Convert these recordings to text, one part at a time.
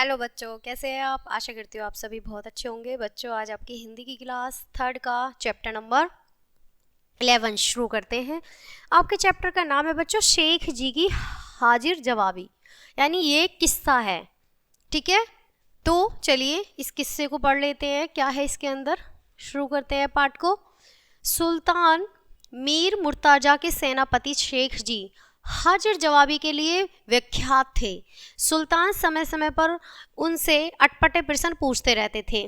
Hello बच्चों, कैसे हैं आप। आशा करती हूँ आप सभी बहुत अच्छे होंगे। बच्चों, आज आपकी हिंदी की क्लास 3rd का चैप्टर नंबर 11 शुरू करते हैं। आपके चैप्टर का नाम है बच्चों शेख जी की हाजिर जवाबी, यानी ये एक किस्सा है। ठीक है, तो चलिए इस किस्से को पढ़ लेते हैं। क्या है इसके अंदर, शुरू करते हैं पाठ को। सुल्तान मीर मुर्ताजा के सेनापति शेख जी हाजिर जवाबी के लिए विख्यात थे। सुल्तान समय समय पर उनसे अटपटे प्रश्न पूछते रहते थे।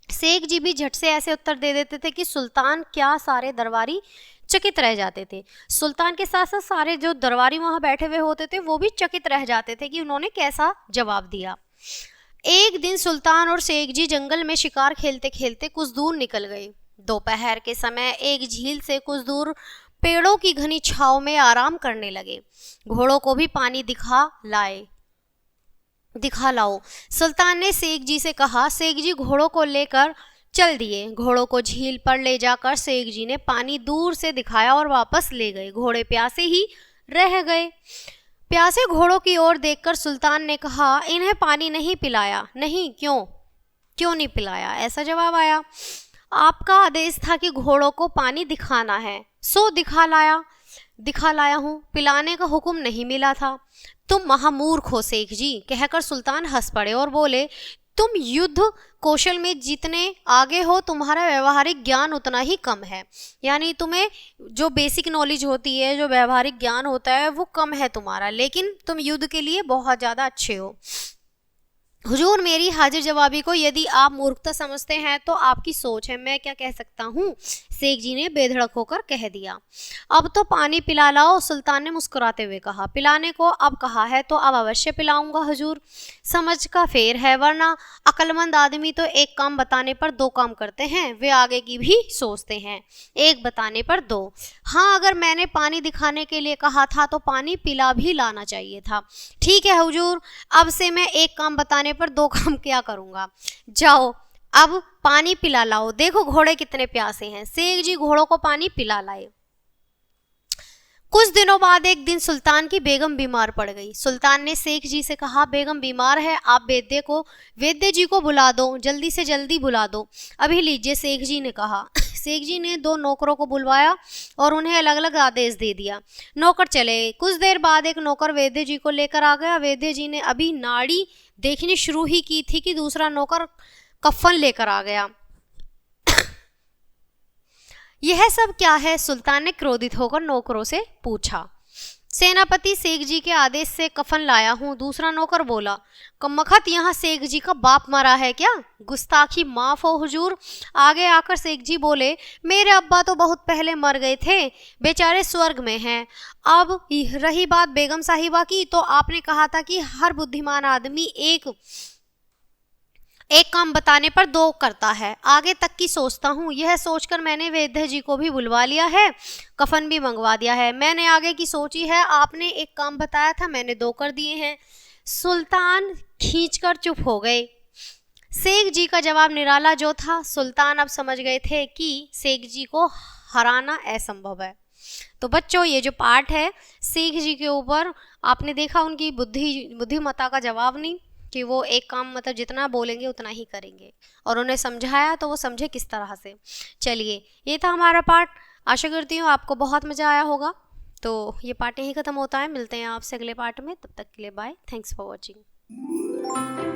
शेख जी भी झट से ऐसे उत्तर दे देते थे कि सुल्तान क्या सारे दरबारी चकित रह जाते थे। सुल्तान के साथ साथ सारे जो दरबारी वहां बैठे हुए होते थे वो भी चकित रह जाते थे कि उन्होंने कैसा जवाब दिया। एक दिन सुल्तान और शेख जी जंगल में शिकार खेलते खेलते कुछ दूर निकल गए। दोपहर के समय एक झील से कुछ दूर पेड़ों की घनी छांव में आराम करने लगे। घोड़ों को भी पानी दिखा लाओ। सुल्तान ने शेख जी से कहा। शेख जी घोड़ों को लेकर चल दिए। घोड़ों को झील पर ले जाकर शेख जी ने पानी दूर से दिखाया और वापस ले गए। घोड़े प्यासे ही रह गए। प्यासे घोड़ों की ओर देखकर सुल्तान ने कहा, इन्हें पानी नहीं पिलाया? नहीं, क्यों नहीं पिलाया? ऐसा जवाब आया। आपका आदेश था कि घोड़ों को पानी दिखाना है, सो दिखा लाया हूं। पिलाने का हुक्म नहीं मिला था। तुम महामूर्ख हो शेख जी, कहकर सुल्तान हंस पड़े और बोले, तुम युद्ध कौशल में जितने आगे हो तुम्हारा व्यवहारिक ज्ञान उतना ही कम है। यानी तुम्हें जो बेसिक नॉलेज होती है, जो व्यवहारिक ज्ञान होता है वो कम है तुम्हारा, लेकिन तुम युद्ध के लिए बहुत ज़्यादा अच्छे हो। हुजूर, मेरी हाजिर जवाबी को यदि आप मूर्खता समझते हैं तो आपकी सोच है, मैं क्या कह सकता हूँ, शेख जी ने बेधड़क होकर कह दिया। अब तो पानी पिला लाओ, सुल्तान ने मुस्कुराते हुए कहा। पिलाने को अब कहा है तो अब अवश्य पिलाऊंगा हुजूर। समझ का फेर है, वरना अक्लमंद आदमी तो एक काम बताने पर 2 काम करते हैं, वे आगे की भी सोचते हैं, एक बताने पर 2। हाँ, अगर मैंने पानी दिखाने के लिए कहा था तो पानी पिला भी लाना चाहिए था। ठीक है हुजूर, अब से मैं एक काम बताने पर 2 काम क्या करूंगा। जाओ अब पानी पिला लाओ, देखो घोड़े कितने प्यासे हैं। शेख जी घोड़ों को पानी पिला लाए। कुछ दिनों बाद एक दिन सुल्तान की बेगम बीमार पड़ गई। सुल्तान ने शेख जी से कहा, बेगम बीमार है, आप वैद्य जी को बुला दो, जल्दी से जल्दी बुला दो। अभी लीजिए, शेख जी ने कहा। शेख जी ने 2 नौकरों को बुलवाया और उन्हें अलग अलग आदेश दे दिया। नौकर चले। कुछ देर बाद एक नौकर वैद्य जी को लेकर आ गया। वैद्य जी ने अभी नाड़ी देखनी शुरू ही की थी कि दूसरा नौकर कफन लेकर आ गया। यह सब क्या है? सुल्तान ने क्रोधित होकर नौकरों से पूछा। सेनापति शेख जी के आदेश से कफन लाया हूँ, दूसरा नौकर बोला। कमबख्त, यहाँ शेख जी का बाप मरा है क्या? गुस्ताखी माफ हो हुजूर। आगे आकर शेख जी बोले, मेरे अब्बा तो बहुत पहले मर गए थे, बेचारे स्वर्ग में हैं। अब रही बात बेगम साहिबा की, तो आपने कहा था कि हर बुद्धिमान आदमी एक काम बताने पर 2 करता है। आगे तक की सोचता हूँ, यह सोचकर मैंने वैद्य जी को भी बुलवा लिया है, कफन भी मंगवा दिया है। मैंने आगे की सोची है, आपने एक काम बताया था, मैंने 2 कर दिए हैं। सुल्तान खींचकर चुप हो गए। शेख जी का जवाब निराला जो था। सुल्तान अब समझ गए थे कि शेख जी को हराना असंभव है। तो बच्चों, ये जो पाठ है शेख जी के ऊपर, आपने देखा उनकी बुद्धिमत्ता का जवाब नहीं, कि वो एक काम मतलब जितना बोलेंगे उतना ही करेंगे, और उन्हें समझाया तो वो समझे किस तरह से। चलिए, ये था हमारा पाठ। आशा करती हूँ आपको बहुत मज़ा आया होगा। तो ये पाठ यहीं ख़त्म होता है। मिलते हैं आपसे अगले पाठ में, तब तक के लिए बाय। Thanks for watching.